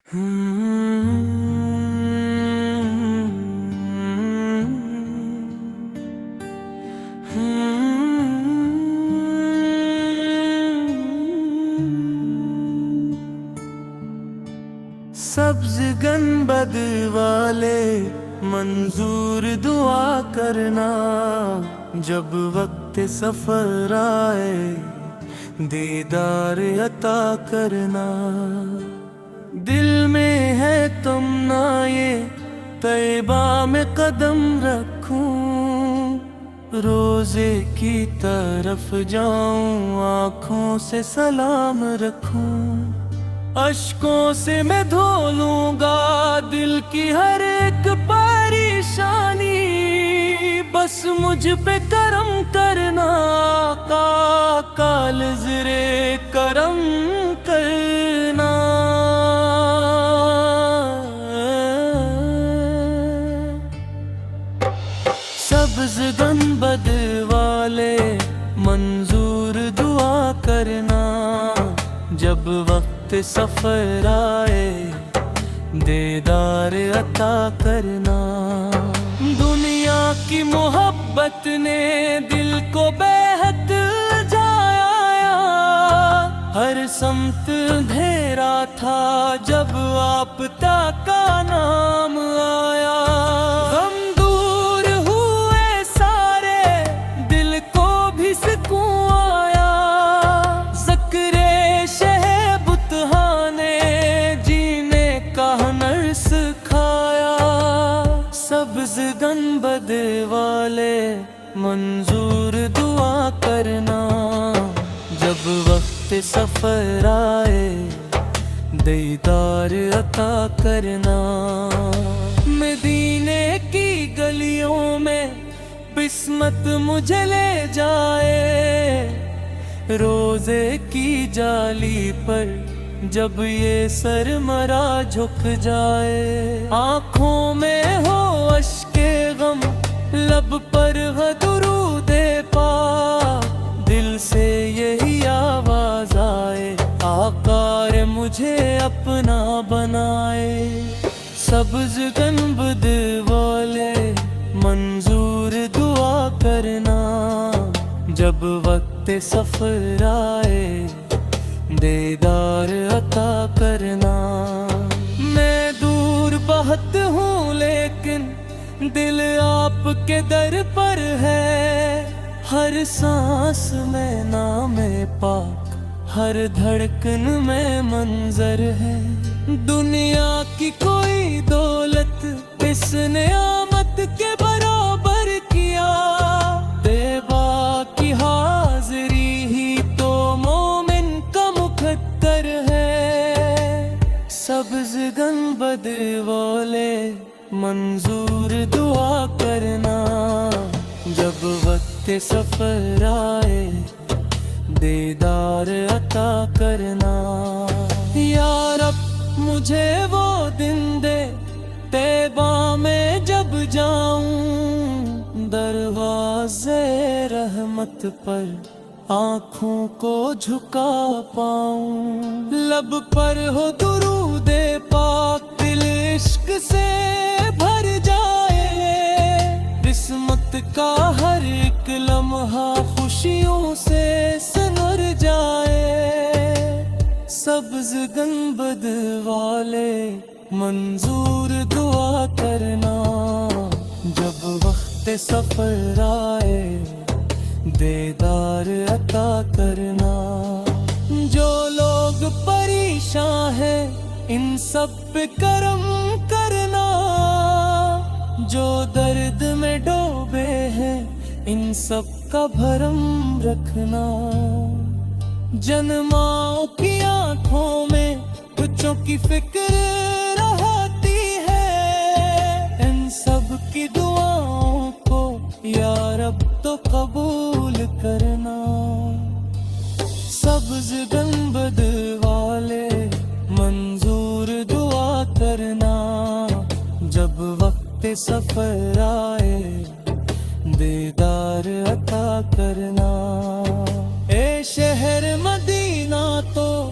سبز گنبد والے منظور دعا کرنا، جب وقت سفر آئے دیدار عطا کرنا۔ دل میں ہے تمنا یہ طیبہ میں قدم رکھوں، روزے کی طرف جاؤں آنکھوں سے سلام رکھوں۔ اشکوں سے میں دھو لوں گا دل کی ہر ایک پریشانی، بس مجھ پہ کرم کرنا آقا، کال زرے کرم کرنا۔ سبز گنبد والے منظور دعا کرنا، جب وقت سفر آئے دیدار عطا کرنا۔ دنیا کی محبت نے دل کو بے حد جایا، ہر سمت اندھیرا تھا جب آپ تک کا نام آیا۔ غم دور ہوئے سارے دل کو بھی سکون آیا، ذکر سبز گنبد والے منظور دعا کرنا، جب وقت سفر آئے دیدار عطا کرنا۔ مدینے کی گلیوں میں قسمت مجھے لے جائے، روزے کی جالی پر جب یہ سرمرا جھک جائے۔ آنکھوں میں ہو اشک غم، لب پر ہو درود پاک، دل سے یہی آواز آئے آقا رے مجھے اپنا بنائے۔ سبز گنبد والے منظور دعا کرنا، جب وقت سفر آئے دیدار عطا کرنا۔ میں دور بہت ہوں لیکن دل آپ کے در پر ہے، ہر سانس میں نام پاک، ہر دھڑکن میں منظر ہے۔ دنیا کی کوئی دولت اس نعمت کے برابر کیا، طیبہ کی حاضری ہی تو مومن کا مقدر ہے۔ سبز گنبد والے منظور دعا کرنا، جب وقت سفر آئے دیدار عطا کرنا۔ یا رب مجھے وہ دن دے طیبہ میں جب جاؤں، دروازے رحمت پر آنکھوں کو جھکا پاؤں۔ لب پر ہو درود پاک، دل عشق سے بھر جائے، قسمت کا ہر ایک لمحہ خوشیوں سے سنور جائے۔ سبز گنبد والے منظور دعا کرنا، جب وقت سفر آئے دیدار عطا کرنا۔ جو لوگ پریشان ہیں ان سب پہ کرم کرنا، جو درد میں ڈوبے ہیں ان سب کا بھرم رکھنا۔ جنماؤں کی آنکھوں میں بچوں کی فکر رہتی ہے، ان سب کی دعاؤں کو یا رب تو قبول کرنا۔ سبز گنبد والے منظور دعا کرنا، جب وقت سفر آئے دیدار عطا کرنا۔ اے شہر مدینہ تو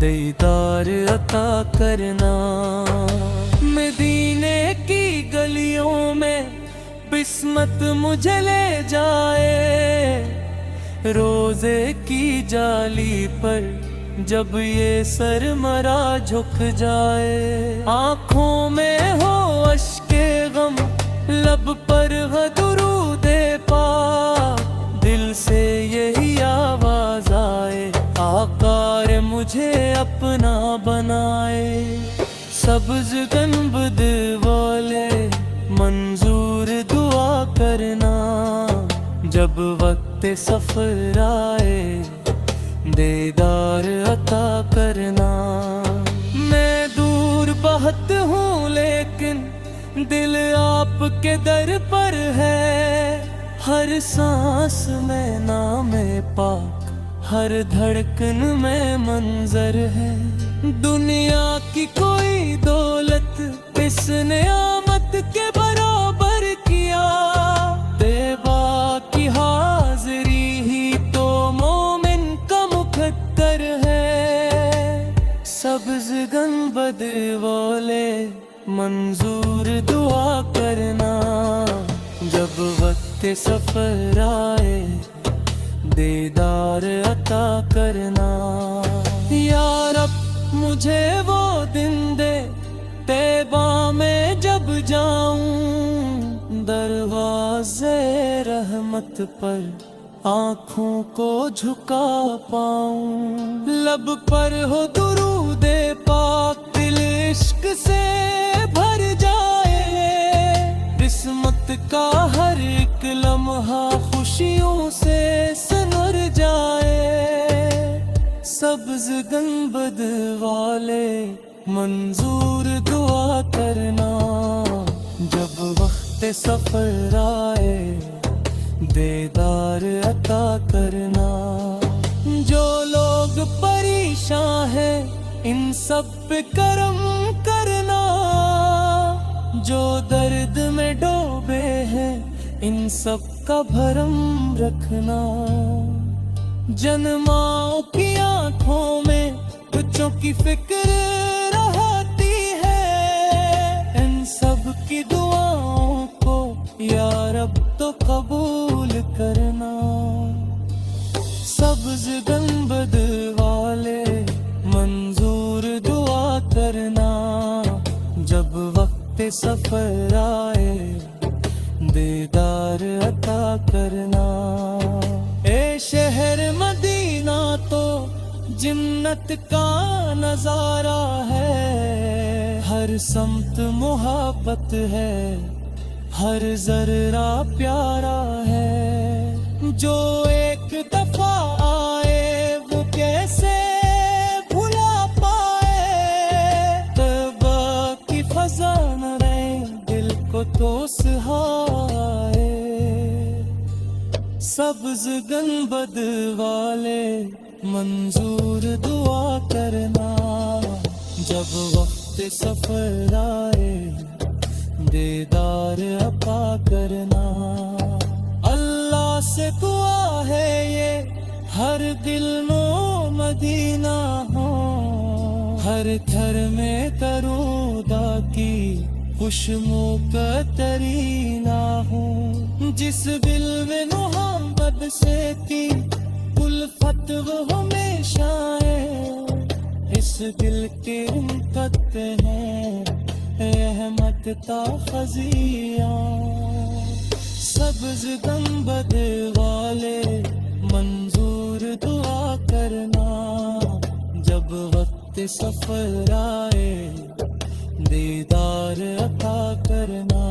دیدار عطا کرنا۔ مدینے کی گلیوں میں بسمت مجھے لے جائے، روزے کی جالی پر جب یہ سر مرا جھک جائے، آنکھوں میں ہو اشک غم، لب پر ہو درود پاک، دل سے یہی آواز آئے آقا مجھے اپنا بنائے۔ سبز گنبد والے منظور دعا کرنا، جب وقت سفر آئے دیدار عطا کرنا۔ میں دور بہت ہوں لیکن دل آپ کے در پر ہے، ہر سانس میں نام پاک، ہر دھڑکن میں منظر ہے۔ دنیا کی کوئی دولت اس نعمت کے برابر کیا، طیبہ کی حاضری ہی تو مومن کا مقدر ہے۔ سبز گنبد والے منظور دعا کرنا، جب وقت سفر آئے دیدار عطا کرنا۔ یا رب مجھے وہ دن دے طیبہ میں جب جاؤں، دروازے رحمت پر آنکھوں کو جھکا پاؤں، لب پر ہو درود پاک، دل عشق سے بھر جائے، قسمت کا ہر ایک لمحہ خوشیوں سے سنور جائے۔ سبز گنبد والے منظور دعا کرنا، جب وقت سفر آئے دیدار عطا کرنا۔ جو لوگ پریشان ہیں ان سب پہ کرم کرنا، جو درد میں ڈوبے ہیں ان سب کا بھرم رکھنا۔ جنماؤں کی آنکھوں میں بچوں کی فکر رہتی ہے، ان سب کی دعاؤں کو یا رب تو قبول کرنا۔ سبز گنبد والے منظور دعا کرنا، جب وقت سفر آئے دیدار عطا کرنا۔ اے شہر مدینہ تو جنت کا نظارہ ہے، ہر سمت محبت ہے، ہر ذرہ پیارا ہے۔ جو ایک دفعہ آئے وہ کیسے بھلا پائے، توبہ کی فضا نہ رہے دل کو تو سہائے۔ سبز گنبد والے منظور دعا کرنا، جب وقت سفر آئے دیدار عطا کرنا۔ اللہ سے دعا ہے یہ ہر دل میں مدینہ ہو، ہر گھر میں درودہ کی خوشبو کا ترینہ ہوں، جس دل میں محمد سے تھی الفت وہ ہمیشہ ہے، اس دل کے رمقت ہیں احمد تا خزیاں۔ سبز گنبد والے منظور دعا کرنا، جب وقت سفر آئے دیدار عطا کرنا۔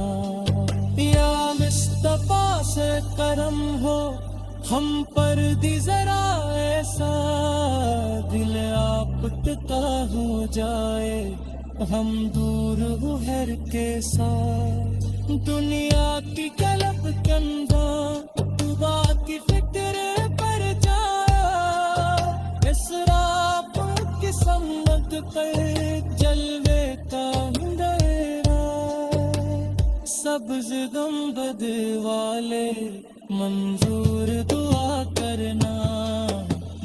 یا مصطفیٰ سے کرم ہو ہم پر دی ذرا ایسا، دل آپ کا ہو جائے ہم دور ہو ہر کے ساتھ۔ دنیا کی طلب کے اندر خدا کی فکر پر جایا، اسراف کی سمت پر جلوے کا اندھیرا۔ سبز گنبد والے منظور دعا کرنا،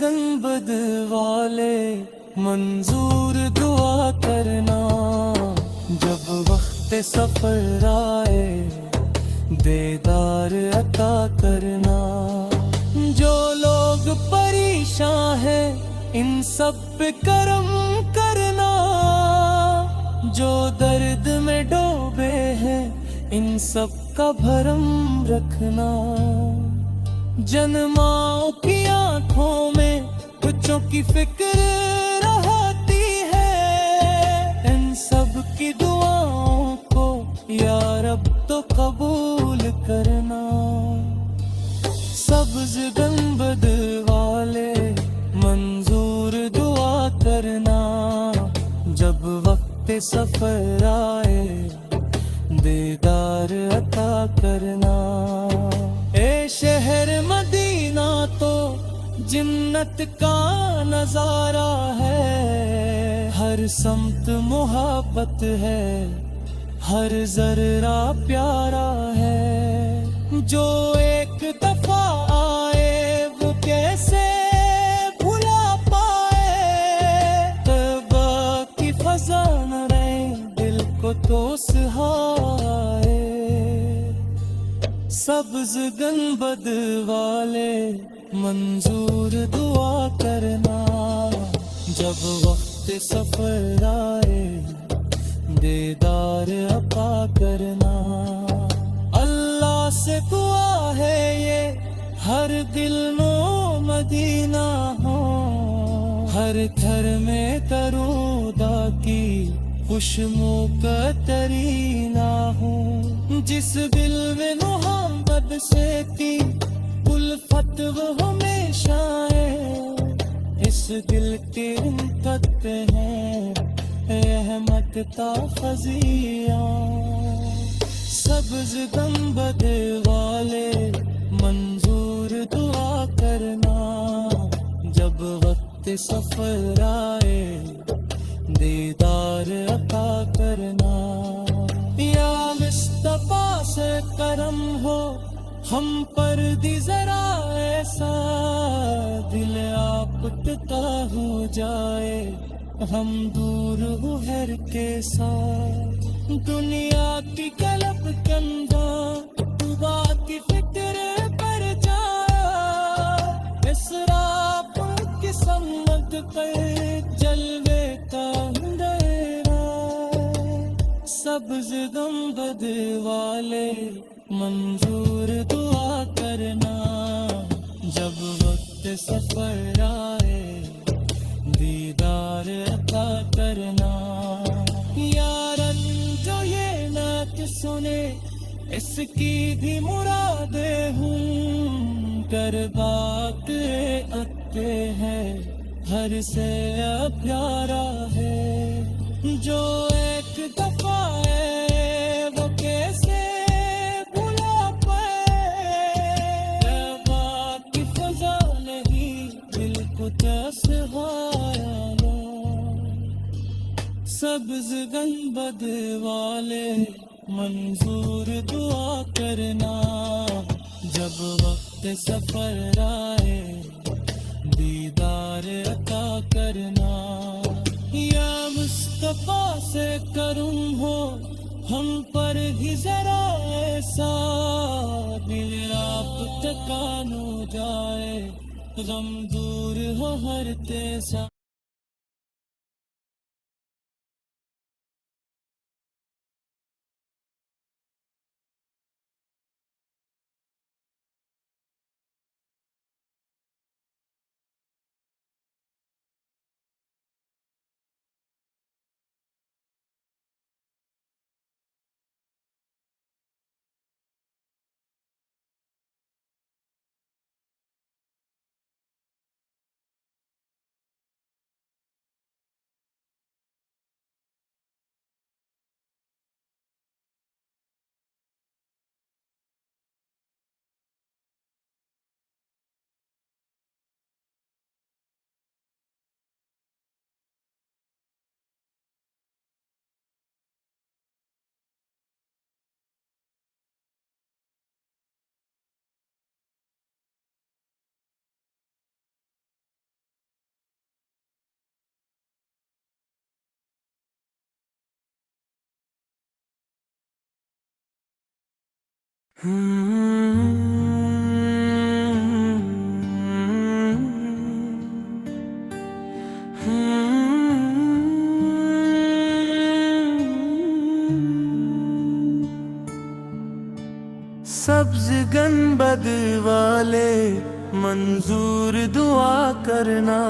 گنبد والے منظور دعا کرنا، جب وقت سفر آئے دیدار عطا کرنا۔ جو لوگ پریشان ہیں ان سب پہ کرم کرنا، جو درد میں ڈوبے ہیں ان سب کا بھرم رکھنا۔ جنماؤں کی آنکھوں میں بچوں کی فکر رہتی ہے، ان سب کی دعاؤں کو یا رب تو قبول کرنا۔ سبز گنبد والے منظور دعا کرنا، جب وقت سفر آئے دیدار عطا کرنا۔ اے شہر مدینہ تو جنت کا نظارہ ہے، ہر سمت محبت ہے، ہر ذرہ پیارا ہے۔ جو ایک دفعہ آئے وہ کیسے بھلا پائے، توبہ کی فضا نہ رہے دل کو تو سہائے۔ سبز گنبد والے منظور دعا کرنا، جب وقت سفر آئے دیدار عطا کرنا۔ اللہ سے دعا ہے یہ ہر دل میں مدینہ ہو، ہر گھر میں درودہ کی خوشبو کا ترینہ ہوں۔ جس دل میں محمد سے تھی الفت وہ ہمیشہ ہے، اس دل کے قطع ہیں رحمت تا خزیاں۔ سبز گنبد والے منظور دعا کرنا، جب وقت سفر آئے دیدار عطا کرنا۔ یا مصطفیٰ سے کرم ہو ہم پر دی ذرا ایسا، دل آپ ٹکا ہو جائے ہم دور ہو ہر کے ساتھ۔ دنیا کی کلب کندہ خدا کی فکر پر جایا، اسراف کی سمت پر جلوے کا اندھیرا۔ سبز گنبد والے منظور دعا کرنا، جب وقت سفر آئے دیدار عطا کرنا۔ یارن جو یہ نعت سنے اس کی بھی مرادیں ہوں، کر بات اتے ہیں ہر سے پیارا ہے۔ جو ایک دفعہ ہے وہ کیسے بھلا پائے، ربا کی فضا نہیں دل کو تسہایا۔ سبز گنبد والے منظور دعا کرنا، جب وقت سفر آئے دیدار عطا کرنا۔ یا مصطفیٰ سے کرم ہو ہم پر ہی ذرا ایسا، دل آپ تکان ہو جائے غم دور ہو ہر تیسا۔ سبز گنبد والے منظور دعا کرنا،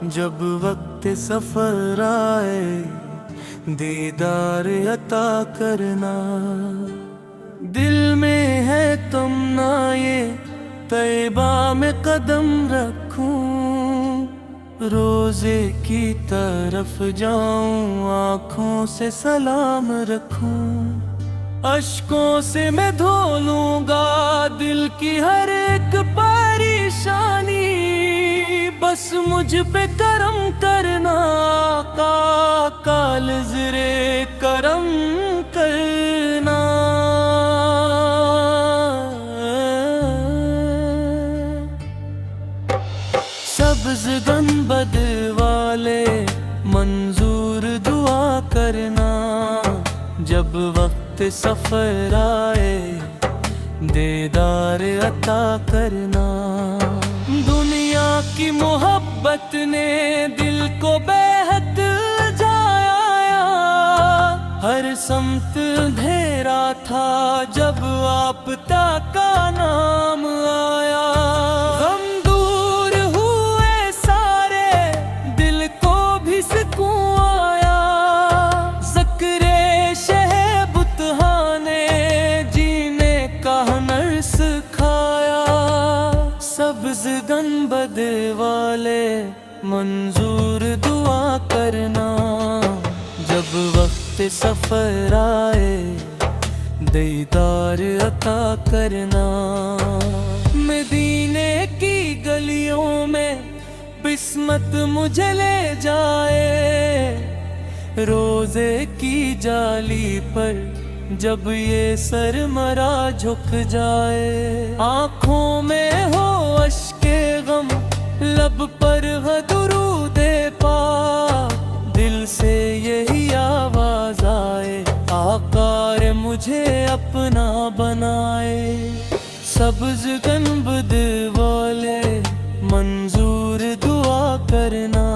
جب وقت سفر آئے دیدار عطا کرنا۔ دل میں ہے تمنا یہ طیبہ میں قدم رکھوں، روزے کی طرف جاؤں آنکھوں سے سلام رکھوں۔ اشکوں سے میں دھو لوں گا دل کی ہر ایک پریشانی، بس مجھ پہ کرم کرنا آقا کا نظر کرم کرنا۔ سبز گنبد والے منظور دعا کرنا، جب وقت سفر آئے دیدار عطا کرنا۔ دنیا کی محبت نے دل کو بے حد جایا، ہر سمت اندھیرا تھا جب آپ کا نام آیا۔ غم دور ہوئے سارے دل کو بھی سکون آیا، ذکر شہب بتہانے جینے کا ہنر سکھایا۔ سبز گنبد والے منظور دعا کرنا، جب وقت سفر آئے دیدار عطا کرنا۔ مدینے کی گلیوں میں قسمت مجھے لے جائے، روزے کی جالی پر جب یہ سرمرا جھک جائے۔ آنکھوں میں ہو اشک غم، لب پر ہو درود پاک، دل سے یہی آواز آئے آقا رے مجھے اپنا بنائے۔ سبز گنبد والے منظور دعا کرنا،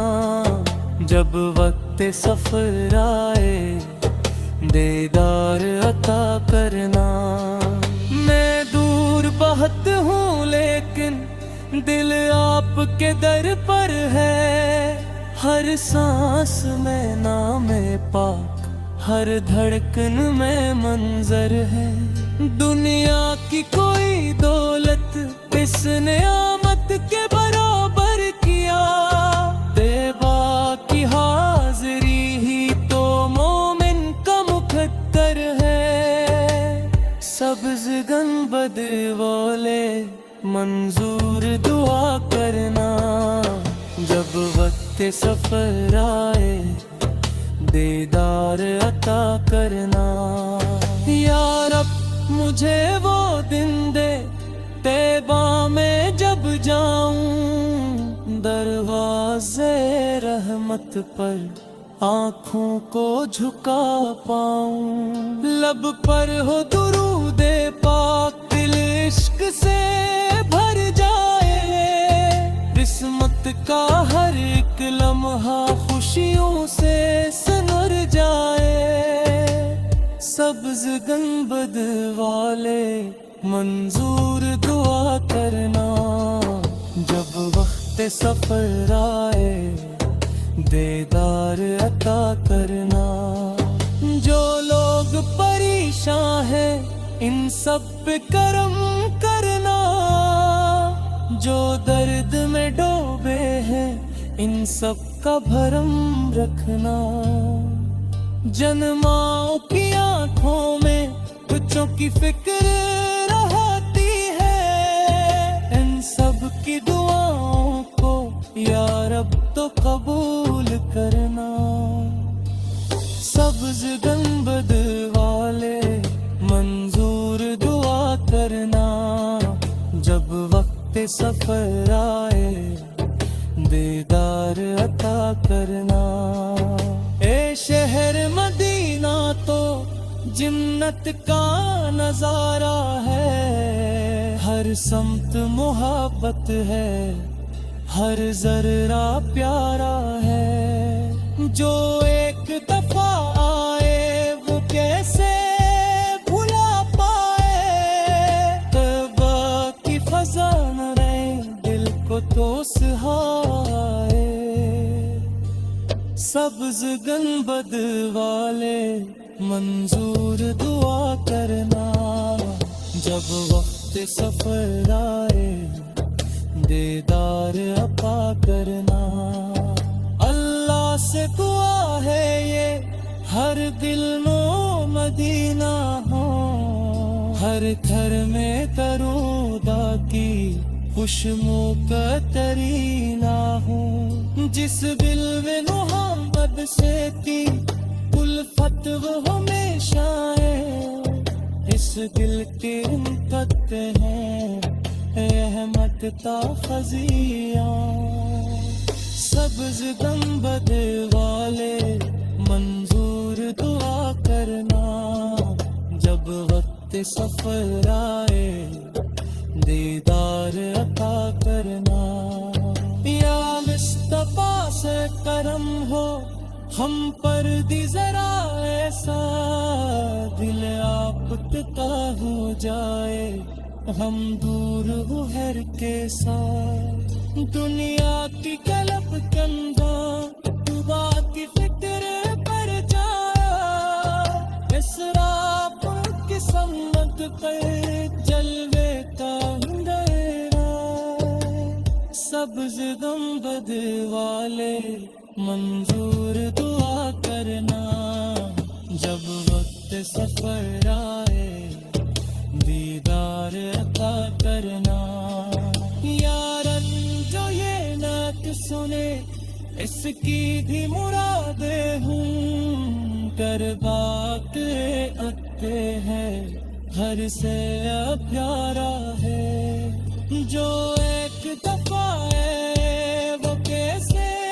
جب وقت سفر آئے دیدار عطا کرنا۔ میں دور بہت ہوں لیکن دل آپ کے در پر ہے، ہر سانس میں نام پاک، ہر دھڑکن میں منظر ہے۔ دنیا کی کوئی دولت اس نعمت کے برابر کیا، طیبہ کی حاضری ہی تو مومن کا مقدر ہے۔ سبز گنبد والے منظور دعا کرنا، جب وقت سفر آئے دیدار عطا کرنا۔ یا رب مجھے وہ دن دے طیبہ میں جب جاؤں، دروازے رحمت پر آنکھوں کو جھکا پاؤں۔ لب پر ہو درود پاک، دل عشق سے بھر جائے، قسمت کا ہر ایک لمحہ خوشیوں سے سنور جائے۔ سبز گنبد والے منظور دعا کرنا، جب وقت سفر آئے دیدار عطا کرنا۔ جو لوگ پریشان ہیں ان سب پہ کرم کرنا، جو درد میں ڈوبے ہیں ان سب کا بھرم رکھنا۔ جنماؤں کی آنکھوں میں بچوں کی فکر رہتی ہے، ان سب کی دعاؤں کو یا رب تو قبول کرنا۔ سبز گنبد والے منظور دعا کرنا، جب وقت سفر آئے دیدار عطا کرنا۔ اے شہر مدینہ تو جنت کا نظارہ ہے، ہر سمت محبت ہے، ہر ذرہ پیارا ہے۔ جو ایک دفعہ آئے وہ کیسے بھلا پائے، توبہ کی فضا نہ رہے دل کو تو سہائے۔ سبز گنبد والے منظور دعا کرنا، جب وقت سفر آئے دیدار عطا کرنا۔ اللہ سے دعا ہے یہ ہر دل میں مدینہ ہو، ہر گھر میں درود کی خوشبو کا ترینہ ہوں۔ جس دل میں محمد سے تھی الفت وہ ہمیشہ ہے، اس دل کے قطع ہیں احمد تا خزیاں۔ سبز گنبد والے منظور دعا کرنا، جب وقت سفر آئے دیدار عطا کرنا۔ یا مصطفیٰ سے کرم ہو ہم پر دی ذرا ایسا، دل آپ کا ہو جائے ہم دور ہو ہر کے ساتھ۔ دنیا کی کلب کندھا صبح کی فکر پر جایا، اسراف کی سمت پر جلوے کا اندھیرا۔ سبز گنبد والے منظور دعا کرنا، جب وقت سفر آئے دیدار عطا کرنا۔ یارن جو یہ نعت سنے اس کی بھی مرادیں ہوں، کر بات اتے ہیں گھر سے پیارا ہے۔ جو ایک دفعہ ہے وہ کیسے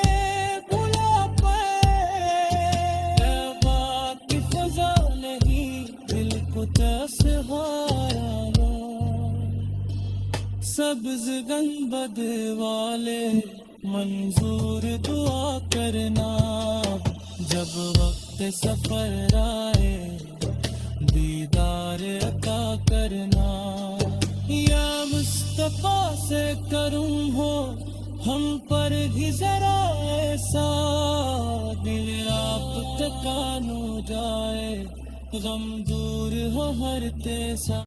بھلا پائے، بات کی فضا نہیں دل کو تسہارا۔ سبز گنبد والے منظور دعا کرنا، جب وقت سفر آئے دیدار عطا کرنا۔ یا مصطفیٰ سے کرم ہو ہم پر بھی ذرا ایسا، دل آپ تکان ہو جائے غم دور ہو ہر تیسا۔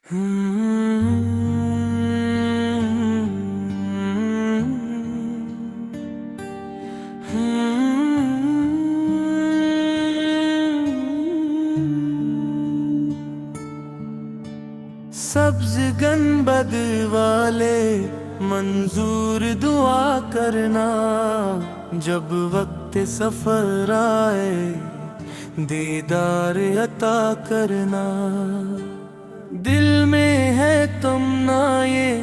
سبز گنبد والے منظور دعا کرنا، جب وقت سفر آئے دیدار عطا کرنا۔ دل میں ہے تمنا یہ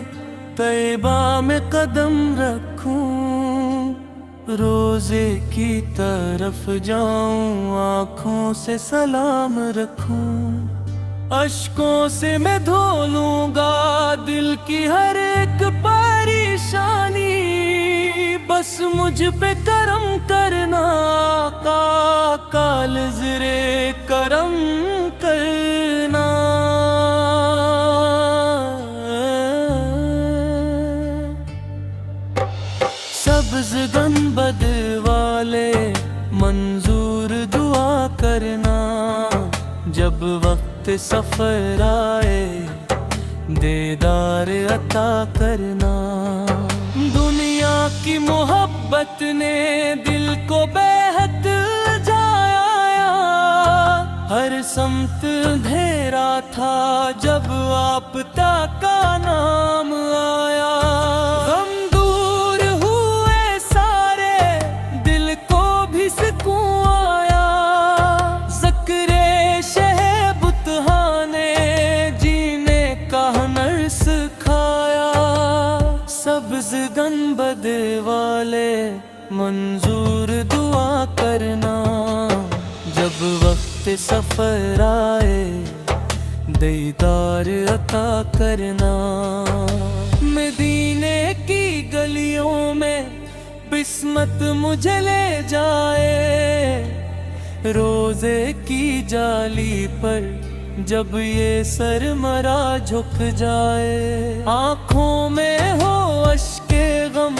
طیبہ میں قدم رکھوں، روزے کی طرف جاؤں آنکھوں سے سلام رکھوں۔ اشکوں سے میں دھو لوں گا دل کی ہر ایک پریشانی، بس مجھ پہ کرم کرنا آقا، کال زرے کرم کرنا۔ سبز گنبد والے منظور دعا کرنا، جب وقت سفر آئے دیدار عطا کرنا۔ دنیا کی محبت نے دل کو بے حد جایا، ہر سمت اندھیرا تھا جب آپ کا نام آیا۔ غم دور ہوئے سارے دل کو بھی سکون آیا، ذکر شہب بتہانے جینے کا ہنر سکھایا۔ سبز گنبد والے منظور دعا کرنا، جب وقت سفر آئے دیدار عطا کرنا۔ مدینے کی گلیوں میں قسمت مجھے لے جائے، روزے کی جالی پر جب یہ سرمرا جھک جائے۔ آنکھوں میں ہو اشک غم،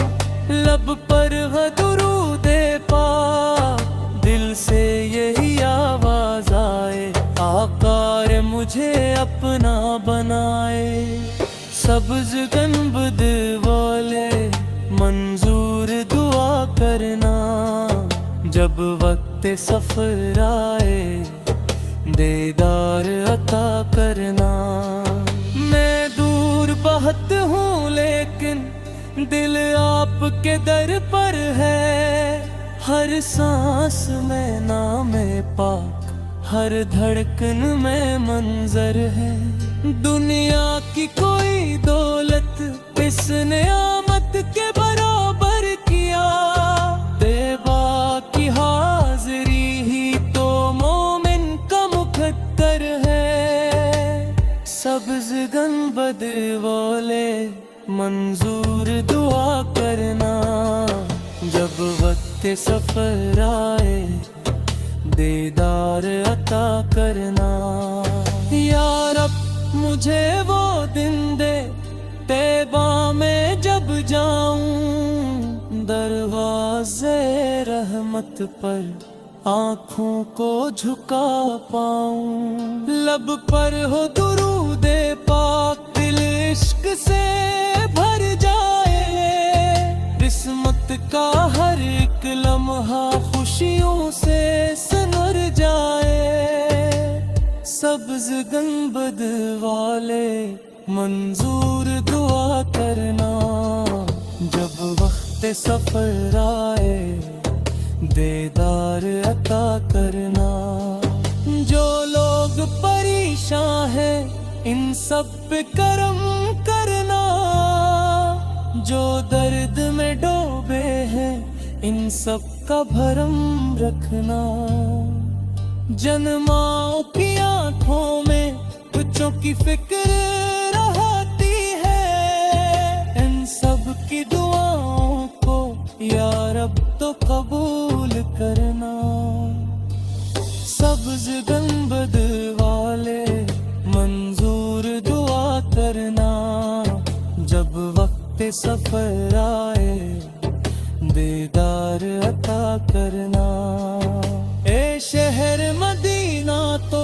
لب پر ہو درود پاک، دل سے یہی آواز آئے آقا رے مجھے اپنا بنائے۔ سبز گنبد والے منظور دعا کرنا، جب وقت سفر آئے دیدار عطا کرنا۔ میں دور بہت ہوں لیکن دل آپ کے در پر ہے، ہر سانس میں نام پاک، ہر دھڑکن میں منظر ہے۔ دنیا کی کوئی دولت اس نعمت کے برابر کیا، طیبہ کی حاضری ہی تو مومن کا مقدر ہے۔ سبز گنبد والے منظور دعا کرنا، جب وقت سفر آئے دیدار عطا کرنا۔ یا رب مجھے وہ دن دے طیبہ میں جب جاؤں، دروازے رحمت پر آنکھوں کو جھکا پاؤں۔ لب پر ہو درود پاک، دل عشق سے بھر جائے، قسمت کا ہر ایک لمحہ خوشیوں سے سنور جائے۔ سبز گنبد والے منظور دعا کرنا، جب وقت سفر آئے دیدار عطا کرنا۔ جو لوگ پریشان ہیں ان سب پہ کرم کرنا، جو درد میں ڈوبے ہیں ان سب کا بھرم رکھنا۔ جنماؤں کی آنکھوں میں بچوں کی فکر رہتی ہے، ان سب کی دعاؤں کو یا رب تو قبول کرنا۔ سبز گنبد والے منظور دعا کرنا، جب وقت سفر آئے دیدار عطا کرنا۔ اے شہر مدینہ تو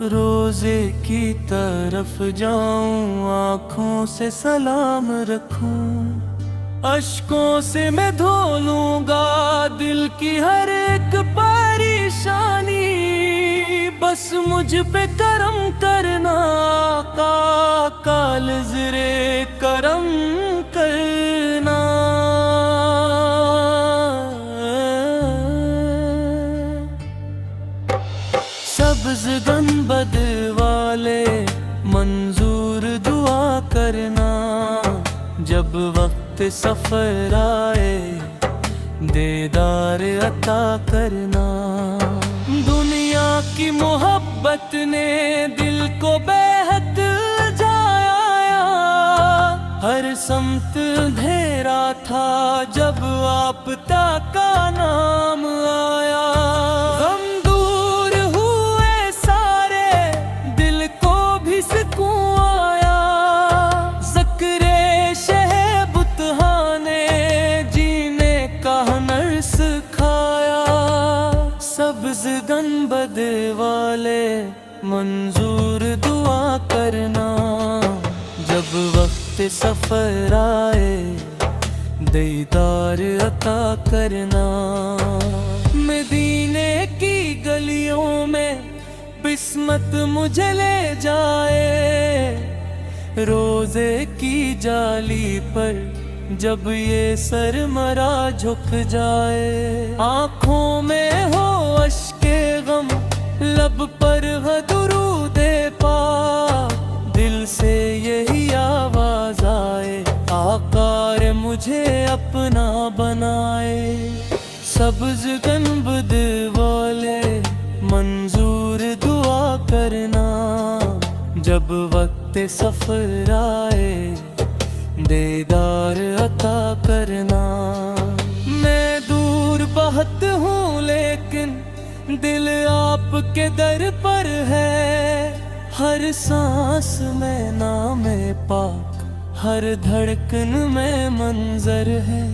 روزے کی طرف جاؤں آنکھوں سے سلام رکھوں اشکوں سے میں دھو لوں گا دل کی ہر ایک پریشانی بس مجھ پہ کرم کرنا آقا کال زرے کرم کرنا سبز گنبد والے منظور دعا کرنا جب وقت سفر آئے دیدار عطا کرنا دنیا کی محبت نے دل کو بے حد جایا ہر سمت اندھیرا تھا جب آپ تک کا نام آیا غم دور ہوئے سارے دل کو بھی سکون آیا ذکر شہ بتہاں نے جینے کا ہنر سکھایا سبز گنبد والے منظور دعا کرنا جب وقت سفر آئے دیدار عطا کرنا مدینے کی گلیوں میں قسمت مجھے لے جائے روزے کی جالی پر جب یہ سر مرا جھک جائے آنکھوں میں ہو اشک غم لب پر ہے درود پاک دل سے یہی آواز آئے آقا رے مجھے اپنا بنائے سبز گنبد والے منظور دعا کرنا جب وقت سفر آئے دیدار عطا کرنا میں دور بہت ہوں لیکن دل آپ کے در پر ہے ہر سانس میں نام پاک ہر دھڑکن میں منظر ہے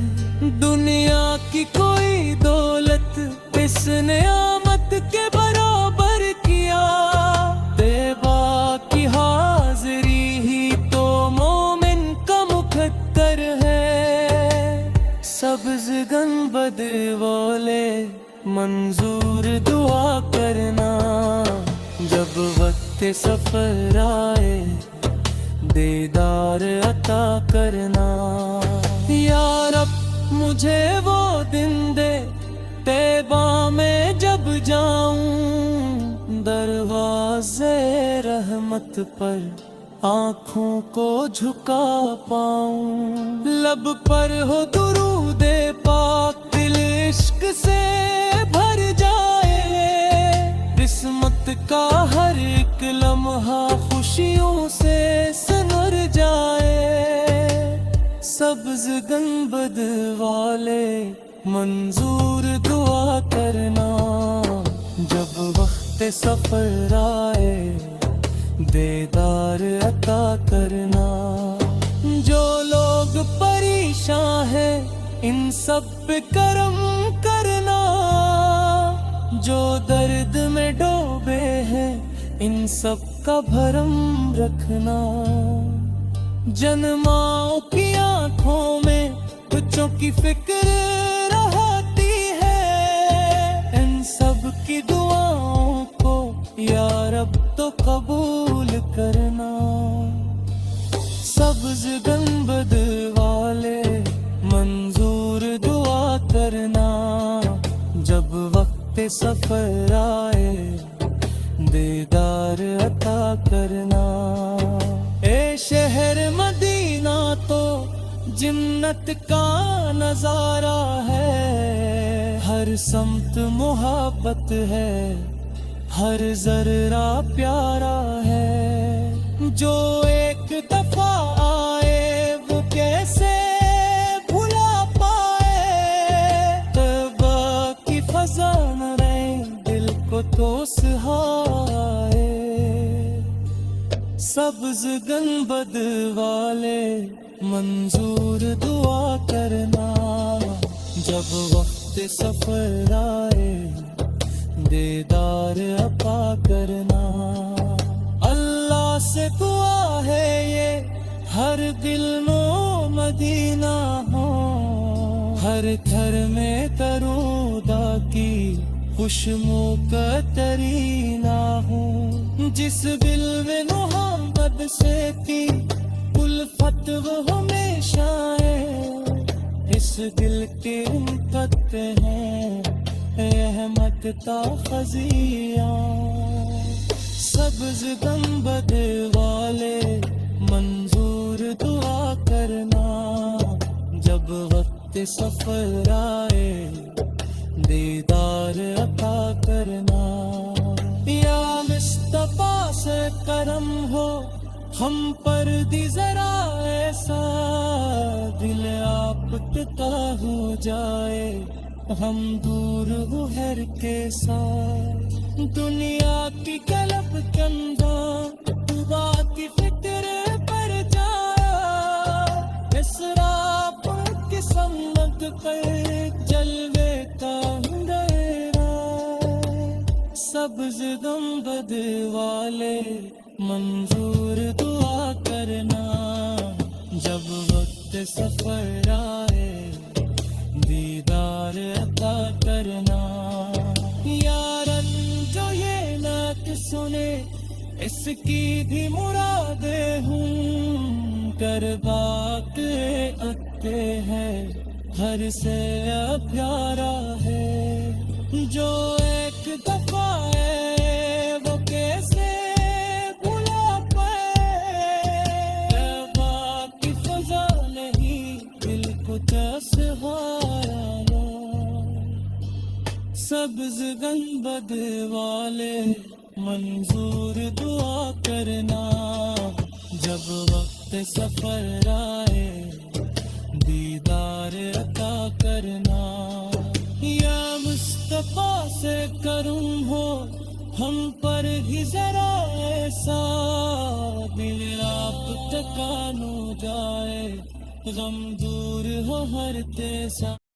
دنیا کی کوئی دولت اس نعمت کے برابر کیا طیبہ کی حاضری ہی تو مومن کا مقدر ہے سبز گنبد والے منظور دعا کرنا جب وقت سفر آئے دیدار عطا کرنا یا رب مجھے وہ دن دے طیبہ میں جب جاؤں دروازے رحمت پر آنکھوں کو جھکا پاؤں لب پر ہو درود پاک دل عشق سے بھر جائے قسمت کا ہر ایک لمحہ خوشیوں سے سنور جائے سبز گنبد والے منظور دعا کرنا جب وقت سفر آئے دیدار عطا کرنا جو لوگ پریشان ہیں ان سب پہ کرم کرنا جو درد میں ڈوبے ہیں ان سب کا بھرم رکھنا جنماؤں کی آنکھوں میں بچوں کی فکر رہتی ہے ان سب کی دعاؤں کو یا رب تو قبول کرنا سبز گنبد والے منظور دعا کرنا جب وقت سفر آئے دیدار عطا کرنا اے شہر مدینہ تو جنت کا نظارہ ہے ہر سمت محبت ہے ہر ذرہ پیارا ہے جو ایک دفعہ آئے وہ کیسے بھلا پائے توبہ کی فضا نہ رہے دل کو تو سہائے سبز گنبد والے منظور دعا کرنا جب وقت سفر آئے دیدار عطا کرنا. اللہ سے دعا ہے یہ ہر دل میں مدینہ ہو، ہر گھر میں درودہ کی خوشبو کا ترینہ ہوں. جس دل میں محمد سے تھی الفت وہ ہمیشہ ہے، اس دل کے امتت ہیں احمد تا خزیاں. سبز گنبد والے منظور دعا کرنا، جب وقت سفر آئے دیدار عطا کرنا. یا مصطفیٰ سے کرم ہو ہم پر دی ذرا ایسا، دل آپ کا ہو جائے ہم دور گہر کے ساتھ. دنیا کی کلب چندہ خدا کی فکر پر جایا، اسراف کی سمت پر جلوے کا اندھیرا. سبز گنبد والے منظور دعا کرنا، جب وقت سفر آئے دیدار عطا کرنا. یارن جو یہ نعت سنے اس کی بھی مرادیں ہوں، کربات اتے ہے ہر سے پیارا ہے. جو ایک دفعہ ہے وہ کیسے بھلا پائے، باقی فضا نہیں دل کو جیسے ہارا. سبز گنبد والے منظور دعا کرنا، جب وقت سفر آئے دیدار عطا کرنا. یا مصطفیٰ سے کرم ہو ہم پر ہی ذرا ایسا، دل آپ تکان ہو جائے غم دور ہو ہر تیسا.